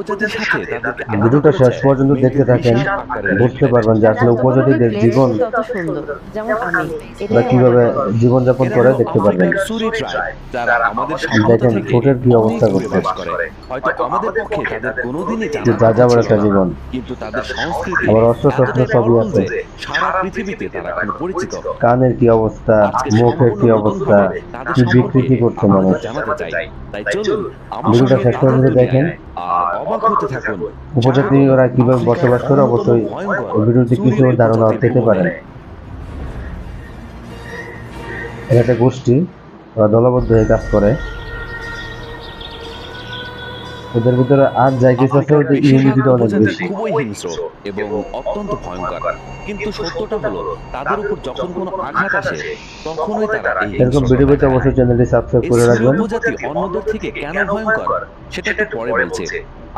উপজাতির সাথে তাদেরকে ভিডিওটা শেষ পর্যন্ত দেখতে থাকেন, বুঝতে পারবেন যে আসলে উপজাতিদের জীবন তত সুন্দর, যেমন আমি বা এটাই কিভাবে আমার জীবনযাপন করে দেখতে পারবেন। সুরি ট্রাইব, যারা আমাদের সভ্যতা দেখেন থেকে ঠোঁটের কি অনেক অবস্থা দূরে করছে, বাস করে। হয়তো আমাদের পক্ষে তাদের কোনোদিনই কি জানার কথা যাযাবর ছিল একটা না, জীবন। কিন্তু তাদের সংস্কৃতি আবার অস্ত্র শস্ত্র এতটাই সবই পাওয়ারফুল আছে। যে সারা পৃথিবীতে তারা এখন পরিচিত। কানের কি অবস্থা, আজকে মুখের কি সম্পূর্ণ নতুন অবস্থা, ভাবে তাদের কি সম্পর্কে বিকৃতি করছে মানুষ। আপনাদের জানাতে চাই। তাই চলুন আমার ভিডিওটা সঙ্গে শেষ তাদের পর্যন্ত দেখেন। দুনিয়ায় আর অবাক হতে থাকুন। উপজাতি ওরা কিভাবে বসবাস করে অবশ্যই এই ভিডিওতে কিছু ধারণা পেতে পারেন। এটা একটা গোষ্ঠী, ওরা দলবদ্ধ হয়ে কাজ করে। ওদের ভিতরে আর যাই কিছু আছে, ওদের ইউনিটিটা অনেক বেশি। খুবই হিংস্র এবং অত্যন্ত ভয়ঙ্কর, কিন্তু সত্যটা হলো তাদের উপর যখন কোনো আঘাত আসে তখনই তারা এই এরকম ভিডিও পেতে অবশ্যই চ্যানেলটি সাবস্ক্রাইব করে রাখবেন। উপজাতি অন্যদের থেকে কেন ভয়ঙ্কর সেটা একটু পরে বলছে।